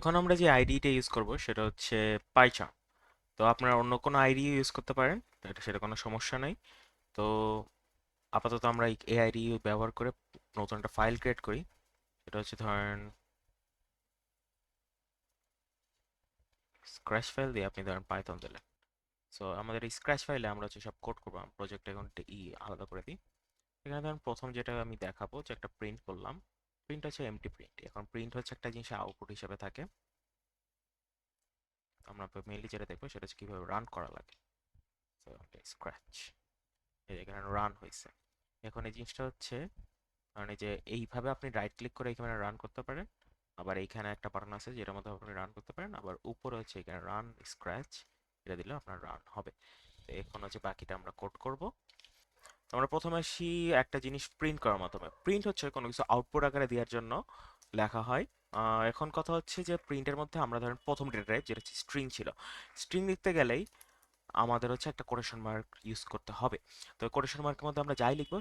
এখন আমরা যে আইডিটা ইউজ করব সেটা হচ্ছে পাইচার্ম। তো আপনারা অন্য কোনো আইডি ইউজ করতে পারেন, সেটা কোনো সমস্যা নেই। তো আপাতত আমরা এই আইডি ব্যবহার করে নতুন একটা ফাইল ক্রিয়েট করি। সেটা হচ্ছে ধরেন স্ক্র্যাচ ফাইল দিয়ে আপনি ধরেন পাইথন দিলেন। সো আমাদের এই স্ক্র্যাচ ফাইলে আমরা হচ্ছে সব কোড করবো। প্রজেক্ট এখন আলাদা করে দিই। এখানে ধরেন প্রথম যেটা আমি দেখাবো যে একটা প্রিন্ট করলাম। প্রিন্ট হচ্ছে এমটি প্রিন্ট। এখন প্রিন্ট হচ্ছে একটা জিনিস আউটপুট হিসেবে থাকে। আমরা মেইনলি যেটা দেখবো সেটা হচ্ছে কিভাবে রান করা লাগে। তো স্ক্র্যাচ এখানে রান হয়েছে। এখন এই জিনিসটা হচ্ছে, কারণ এই যে এইভাবে আপনি রাইট ক্লিক করে এখানে রান করতে পারেন। আবার এইখানে একটা বাটন আছে যেটার মধ্যে আপনি রান করতে পারেন। আবার উপরে হচ্ছে এখানে রান স্ক্র্যাচ, এটা দিলে আপনার রান হবে। তো এখন হচ্ছে বাকিটা আমরা কোড করব। তো আমরা প্রথমে আসি একটা জিনিস প্রিন্ট করার মাধ্যমে। প্রিন্ট হচ্ছে কোনো কিছু আউটপুট আকারে দেওয়ার জন্য লেখা হয়। এখন কথা হচ্ছে যে প্রিন্টের মধ্যে আমরা ধরেন প্রথম ডেটা টাইপ যেটা হচ্ছে স্ট্রিং ছিল। স্ট্রিং লিখতে গেলেই আমাদের হচ্ছে একটা কোটেশন মার্ক ইউজ করতে হবে। তো কোটেশন মার্কের মধ্যে আমরা যাই লিখবো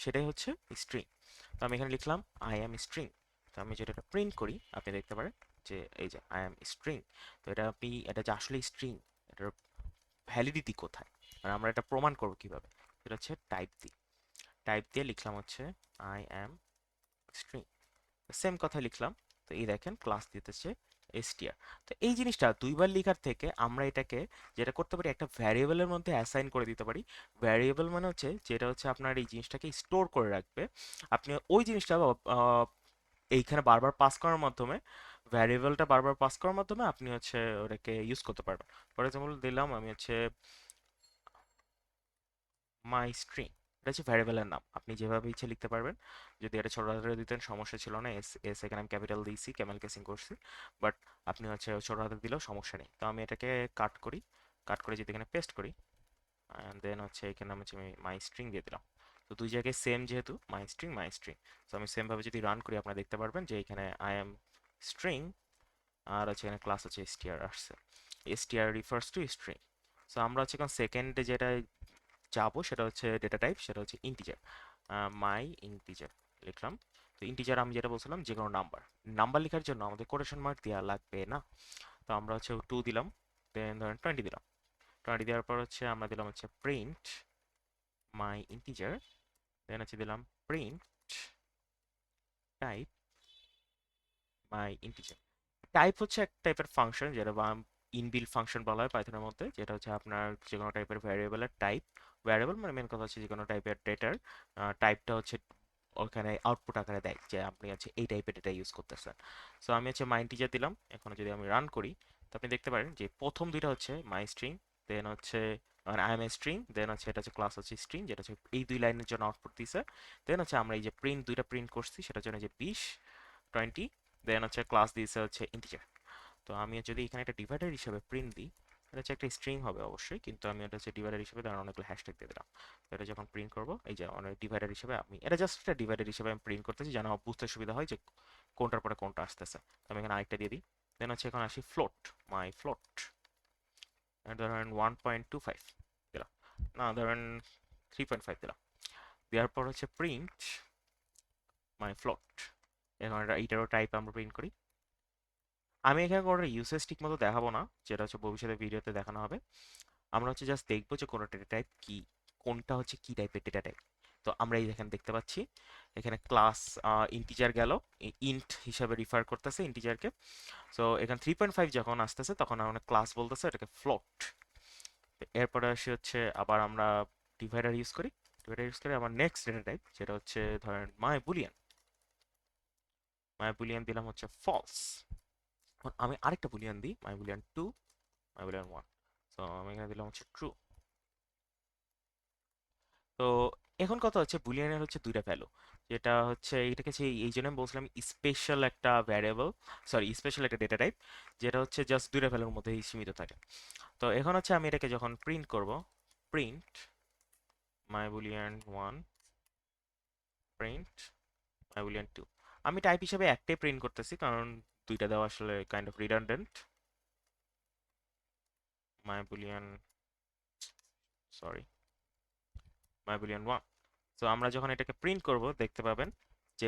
সেটাই হচ্ছে স্ট্রিং। তো আমি এখানে লিখলাম আই অ্যাম স্ট্রিং। তো আমি যেটা প্রিন্ট করি আপনি দেখতে পারেন যে এই যে আই অ্যাম স্ট্রিং। তো এটা যে আসলে স্ট্রিং, এটার ভ্যালিডিটি কোথায়, আর আমরা এটা প্রমাণ করবো কিভাবে, সেটা হচ্ছে টাইপ দিয়ে লিখলাম হচ্ছে আই অ্যাম স্ট্রিং। সেম কথা লিখলাম। তো এই দেখেন ক্লাস দিতেছে str। তো এই জিনিসটা দুইবার লেখার থেকে আমরা এটাকে যেটা করতে পারি একটা ভ্যারিয়েবলের মধ্যে অ্যাসাইন করে দিতে পারি। ভ্যারিয়েবল মানে হচ্ছে যেটা হচ্ছে আপনার এই জিনিসটাকে স্টোর করে রাখবে। আপনি ওই জিনিসটা এইখানে বারবার পাস করার মাধ্যমে, ভ্যারিয়েবলটা বারবার পাস করার মাধ্যমে আপনি হচ্ছে ওটাকে ইউজ করতে পারবেন। ফর এক্সাম্পল দিলাম আমি হচ্ছে মাই স্ট্রিং। এটা হচ্ছে ভ্যারিয়েবলের নাম, আপনি যেভাবে ইচ্ছে লিখতে পারবেন। যদি এটা ছোট হাতের দিতেন সমস্যা ছিল না, এস এস এখানে আমি ক্যাপিটাল দিয়েছি, ক্যামেল কেসিং করছি। বাট আপনি হচ্ছে ছোট হাতের দিলেও সমস্যা নেই। তো আমি এটাকে কাট করি, কাট করে যদি এখানে পেস্ট করি, অ্যান্ড দেন হচ্ছে এখানে আমি হচ্ছে মাই স্ট্রিং দিয়ে দিলাম। তো দুই জায়গায় সেম, যেহেতু মাই স্ট্রিং। তো আমি সেমভাবে যদি রান করি আপনারা দেখতে পারবেন যে এখানে আই এম স্ট্রিং, আর হচ্ছে এখানে ক্লাস হচ্ছে str আসছে। str refers to string. So আমরা হচ্ছে এখন সেকেন্ডে যেটা যাবো সেটা হচ্ছে ডেটা টাইপ, সেটা হচ্ছে ইন্টিজার। মাই ইন্টিজার লিখলাম। তো ইন্টিজার আমি যেটা বলছিলাম যে কোনো নাম্বার, নাম্বার লেখার জন্য আমাদের কোটেশন মার্ক দেওয়া লাগবে না। তো আমরা হচ্ছে 2 দিলাম, দেন ধরেন 20 দিলাম। 20 দেওয়ার পর হচ্ছে আমরা দিলাম হচ্ছে প্রিন্ট মাই ইন্টিজার, দেন হচ্ছে দিলাম প্রিন্ট টাইপ মাই ইন্টিজার। টাইপ হচ্ছে এক টাইপের ফাংশন, যেটা ইনবিল্ট ফাংশন বলা হয় পাইথনের মধ্যে, যেটা হচ্ছে আপনার যে কোনো টাইপের ভ্যারিয়েবলের টাইপ। ভ্যারিয়েবল মানে মেন কথা হচ্ছে যে কোনো টাইপের ডেটার টাইপটা হচ্ছে ওখানে আউটপুট আকারে দেয় যে আপনি হচ্ছে এই টাইপের ডেটা ইউজ করতেছেন। সো আমি হচ্ছে মাই ইন্টিজার দিলাম। এখন যদি আমি রান করি তো আপনি দেখতে পারেন যে প্রথম দুইটা হচ্ছে মাই স্ট্রিং, দেন হচ্ছে আই এম এ স্ট্রিং, দেন হচ্ছে এটা হচ্ছে ক্লাস হচ্ছে স্ট্রিং, যেটা হচ্ছে এই দুই লাইনের জন্য আউটপুট দিছে। দেন হচ্ছে আমরা এই যে দুইটা প্রিন্ট করছি সেটার জন্য যে 20 20, দেন হচ্ছে ক্লাস দিয়েছে হচ্ছে ইন্টিজার। তো আমি যদি এখানে একটা ডিভাইডার হিসেবে প্রিন্ট দিই, এটা হচ্ছে একটা স্ট্রিং হবে অবশ্যই, কিন্তু আমি এটা হচ্ছে ডিভাইডার হিসেবে ধরেন অনেকগুলো হ্যাশট্যাগ দিয়ে দিলাম। তো এটা যখন প্রিন্ট করবো এই যে অনেক ডিভাইডার হিসেবে, আমি এটা জাস্ট একটা ডিভাইডার হিসেবে আমি প্রিন্ট করতেছি যেন আমার বুঝতে সুবিধা হয় যে কোনটার পরে কোনটা আসতেছে। তো আমি এখানে আরেকটা দিয়ে দিই। দেন হচ্ছে এখন আসি ফ্লোট, মাই ফ্লোট, ধরেন 1.25 দিলাম, না ধরেন 3.5 দিলাম। দেওয়ার পর হচ্ছে প্রিন্ট মাই ফ্লোট। এখন এইটারও টাইপ আমরা প্রিন্ট করি। আমি এখানে কোনো ইউসেজ ঠিক মতো দেখাবো না, যেটা হচ্ছে ভবিষ্যতে ভিডিওতে দেখানো হবে। আমরা হচ্ছে জাস্ট দেখবো যে কোনো ডেটা টাইপ কি, কোনটা হচ্ছে কি টাইপের ডেটা টাইপ। তো আমরা এই এখানে দেখতে পাচ্ছি এখানে ক্লাস ইন্টিজার গেল, ইন্ট হিসাবে রিফার করতেছে ইন্টিজারকে। সো এখানে 3.5 যখন আসতেছে তখন আমরা ক্লাস বলতেছে এটাকে ফ্লোট। এরপরে আসি হচ্ছে আবার আমরা ডিভাইডার ইউজ করি। ডিভাইডার ইউজ করে আমার নেক্সট ডেটা টাইপ যেটা হচ্ছে ধরেন মাই বুলিয়ান দিলাম হচ্ছে ফলস। আমি আরেকটা বুলিয়ান দিই, মাই বুলিয়ান 2, মাই বুলিয়ান 1। সো আমি এখানে দিলাম হচ্ছে ট্রু। তো এখন কথা হচ্ছে বুলিয়ানের হচ্ছে দুইটা ভ্যালু, যেটা হচ্ছে এটাকে এই জন্য আমি বলছিলাম স্পেশাল একটা ভ্যারিয়েবল, সরি স্পেশাল একটা ডেটা টাইপ, যেটা হচ্ছে জাস্ট দুইটা ভ্যালুর মধ্যেই সীমিত থাকে। তো এখন হচ্ছে আমি এটাকে যখন প্রিন্ট করব, প্রিন্ট মাই বুলিয়ান 1, প্রিন্ট মাই বুলিয়ান 2। আমি টাইপ হিসেবে একটাই প্রিন্ট করতেছি কারণ দুইটা দেওয়া আসলে kind of redundant. My Boolean, sorry, my Boolean 1। So আমরা যখন এটাকে প্রিন্ট করব দেখতে পাবেন যে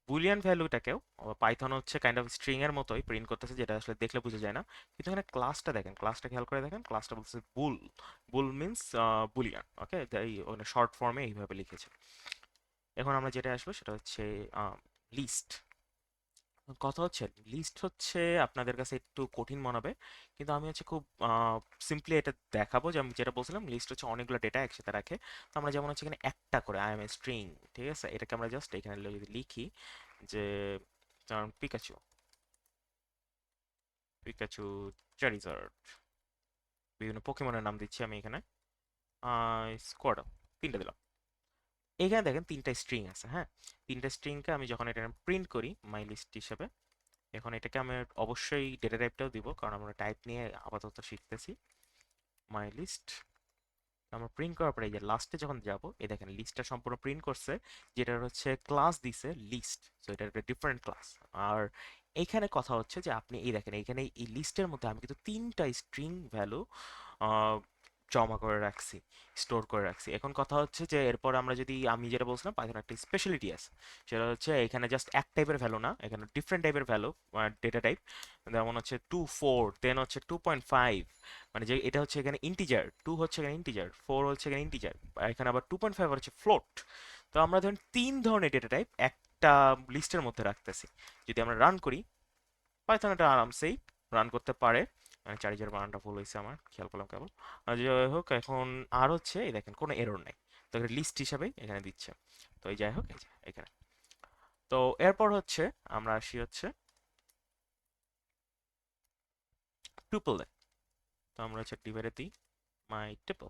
বুলিয়ান ভ্যালুটাকেও পাইথন হচ্ছে কাইন্ড অফ স্ট্রিং এর মতোই প্রিন্ট করতেছে, যেটা আসলে দেখলে বোঝা যায় না। কিন্তু এখানে ক্লাসটা দেখেন, ক্লাসটা খেয়াল করে দেখেন, ক্লাসটা বলছে বুল। বুল মিন্স বুলিয়ান, ওকে, তাই ওখানে শর্ট ফর্মে এইভাবে লিখেছে। এখন আমরা যেটা আসবো সেটা হচ্ছে লিস্ট। কথা হচ্ছে লিস্ট হচ্ছে আপনাদের কাছে একটু কঠিন মনে হবে, কিন্তু আমি হচ্ছে খুব সিম্পলি এটা দেখাবো। যে আমি যেটা বলছিলাম, লিস্ট হচ্ছে অনেকগুলো ডেটা একসাথে রাখে। তো আমরা যেমন হচ্ছে এখানে একটা করে আই এম এ স্ট্রিং, ঠিক আছে, এটাকে আমরা জাস্ট এখানে যদি লিখি যে পিকাচু, পিকাচু চারিজার্ড, বিভিন্ন পোকেমনের নাম দিচ্ছি আমি এখানে, স্কোয়াডো, তিনটা দিলাম। এখানে দেখেন তিনটা স্ট্রিং আছে, হ্যাঁ। তিনটা স্ট্রিংকে আমি যখন এটা প্রিন্ট করি মাই লিস্ট হিসেবে, এখন এটাকে আমি অবশ্যই ডেটা টাইপটাও দিব, কারণ আমরা টাইপ নিয়ে আপাতত শিখতেছি। মাই লিস্ট আমরা প্রিন্ট করার পরে এই যে লাস্টে যখন যাব, এই দেখেন লিস্টটা সম্পূর্ণ প্রিন্ট করছে, যেটার হচ্ছে ক্লাস দিছে লিস্ট, সো এটা একটা ডিফারেন্ট ক্লাস। আর এইখানে কথা হচ্ছে যে আপনি এই দেখেন এইখানে এই লিস্টের মধ্যে আমি কিন্তু তিনটা স্ট্রিং ভ্যালু জমা করে রাখছি, স্টোর করে রাখছি। এখন কথা হচ্ছে যে এরপর আমরা যদি, আমি যেটা বলছিলাম পাইথন একটা স্পেশালিটি আছে, সেটা হচ্ছে এখানে জাস্ট এক টাইপের ভ্যালু না, এখানে ডিফারেন্ট টাইপের ভ্যালু, ডেটা টাইপ। যেমন হচ্ছে 2 4, দেন হচ্ছে 2.5, মানে যে এটা হচ্ছে এখানে ইন্টিজার, 2 হচ্ছে এখানে ইন্টিজার, 4 হচ্ছে এখানে ইন্টিজার, এখানে আবার 2.5 হচ্ছে ফ্লোট। তো আমরা ধরেন তিন ধরনের ডেটা টাইপ একটা লিস্টের মধ্যে রাখতেছি। যদি আমরা রান করি, পাইথন এটা আরামসেই রান করতে পারে। মানে চার্জের বানানটা ভুল হয়েছে আমার, খেয়াল করলাম কেবল। আর যাই হোক, এখন আর হচ্ছে এই দেখেন কোনো এরর নাই, তো লিস্ট হিসাবেই এখানে দিচ্ছে। তো এই যাই হোক, এই যে এখানে। তো এরপর হচ্ছে আমরা আসি হচ্ছে টুপলে। তো আমরা হচ্ছে ডিভাইডে দিই মাই টুপল।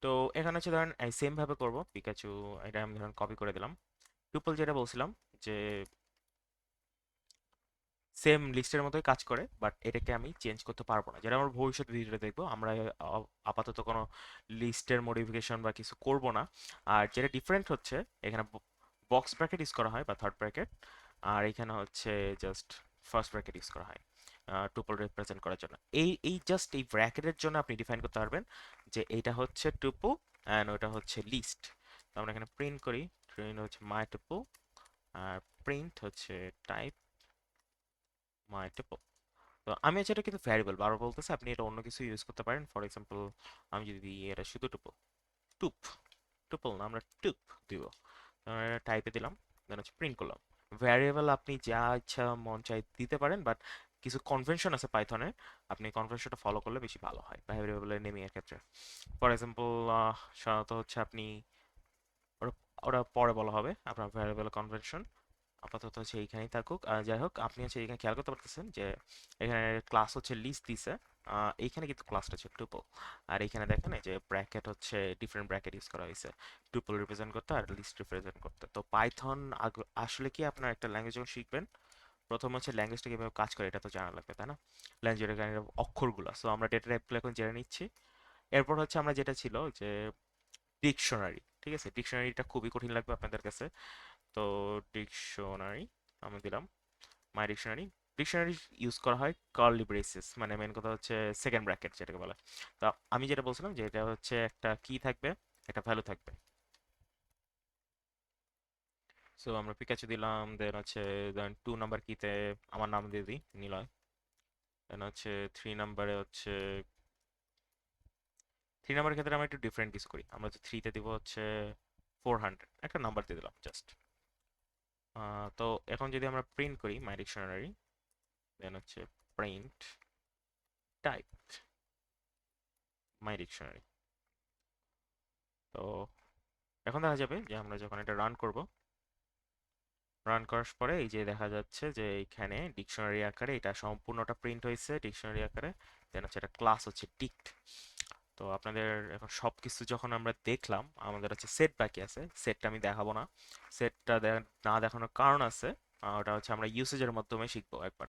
তো এখানে হচ্ছে ধরেন সেম ভাবে করব পিকাচু, এটা আমি ধরেন কপি করে দিলাম। টুপল যেটা বলছিলাম যে সেম লিস্টের মতোই কাজ করে, বাট এটাকে আমি চেঞ্জ করতে পারবো না, যেটা আমরা ভবিষ্যৎ ভিডিওতে দেখবো। আমরা আপাতত কোনো লিস্টের মডিফিকেশন বা কিছু করব না। আর যেটা ডিফারেন্ট হচ্ছে, এখানে বক্স ব্র্যাকেট ইউজ করা হয় বা থার্ড ব্র্যাকেট, আর এখানে হচ্ছে জাস্ট ফার্স্ট ব্র্যাকেট ইউজ করা হয় টুপল রিপ্রেজেন্ট করার জন্য। এই জাস্ট এই ব্র্যাকেটের জন্য আপনি ডিফাইন করতে পারবেন যে এটা হচ্ছে টুপল অ্যান্ড ওটা হচ্ছে লিস্ট। তো আমরা এখানে প্রিন্ট করি, প্রিন্ট হচ্ছে মাই টুপল, আর প্রিন্ট হচ্ছে টাইপ মাই টুপল। তো আমি হচ্ছে এটা কিন্তু ভ্যারিয়েবল বারবার বলতেছে, আপনি এটা অন্য কিছু ইউজ করতে পারেন। ফর এক্সাম্পল আমি যদি দিই এটা শুধু টুপল, টুপ, টুপল না, আমরা টুপ দিব। টাইপে দিলাম, দেন হচ্ছে প্রিন্ট করলাম। ভ্যারিয়েবল আপনি যা ইচ্ছা মন চাই দিতে পারেন, বাট কিছু কনভেনশন আছে পাইথনে, আপনি কনভেনশনটা ফলো করলে বেশি ভালো হয় ভ্যারিয়েবলের নেমিং এর ক্ষেত্রে। ফর এক্সাম্পল সাধারণত হচ্ছে আপনি ওটা ওটা পরে বলা হবে আপনার ভ্যারিয়েবল কনভেনশন, আপাতত হচ্ছে এইখানেই থাকুক। যাই হোক, আপনি হচ্ছে এখানে খেয়াল করতে পারতেছেন যে এখানে ক্লাস হচ্ছে লিস্ট দিছে, এইখানে কিন্তু ক্লাসটা হচ্ছে টুপল। আর এখানে দেখেন এই যে ব্র্যাকেট হচ্ছে ডিফারেন্ট ব্র্যাকেট ইউজ করা হয়েছে টুপল রিপ্রেজেন্ট করতে আর লিস্ট রিপ্রেজেন্ট করতে। তো পাইথন আসলে কি আপনার একটা ল্যাঙ্গুয়েজ যখন শিখবেন, প্রথম হচ্ছে ল্যাঙ্গুয়েজটা কিভাবে কাজ করে এটা তো জানা লাগবে, তাই না? ল্যাঙ্গুয়েজের অক্ষরগুলো, সো আমরা ডেটা টাইপগুলো এখন জেনে নিচ্ছি। এরপর হচ্ছে আমরা যেটা ছিল যে ডিকশনারি, ঠিক আছে, ডিকশনারিটা খুবই কঠিন লাগবে আপনাদের কাছে। তো ডিকশনারি আমি দিলাম মাই ডিকশনারি। ডিকশনারি ইউজ করা হয় কার্লি ব্রেসেস, মানে মেন কথা হচ্ছে সেকেন্ড ব্র্যাকেট যেটাকে বলে। তো আমি যেটা বলছিলাম যে এটা হচ্ছে একটা কি থাকবে, একটা ভ্যালু থাকবে। সো আমরা পিকাচু দিলাম, দেন হচ্ছে দেন 2 নাম্বার কিতে আমার নাম দিয়ে দিই নিলয়। দেন হচ্ছে 3 নাম্বারে হচ্ছে, 3 নাম্বারের ক্ষেত্রে আমরা একটু ডিফারেন্ট কিছু করি, আমরা হচ্ছে থ্রিতে দিব হচ্ছে 400, একটা নাম্বার দিয়ে দিলাম জাস্ট। তো এখন যদি আমরা প্রিন্ট করি মাই ডিকশনারি, দেন হচ্ছে প্রিন্ট টাইপ মাই ডিকশনারি। তো এখন দেখা যাবে যে আমরা যখন এটা রান করব, রান করার পরে এই যে দেখা যাচ্ছে যে এখানে ডিকশনারি আকারে এটা সম্পূর্ণটা প্রিন্ট হয়েছে ডিকশনারি আকারে। দেন হচ্ছে এটা ক্লাস হচ্ছে ডিক্ট। তো আপনাদের এখন সবকিছু যখন আমরা দেখলাম, আমাদের হচ্ছে সেট বাকি আছে, সেটটা আমি দেখাবো না। সেটটা না দেখানোর কারণ আছে, ওটা হচ্ছে আমরা ইউসেজের মাধ্যমে শিখবো একবার।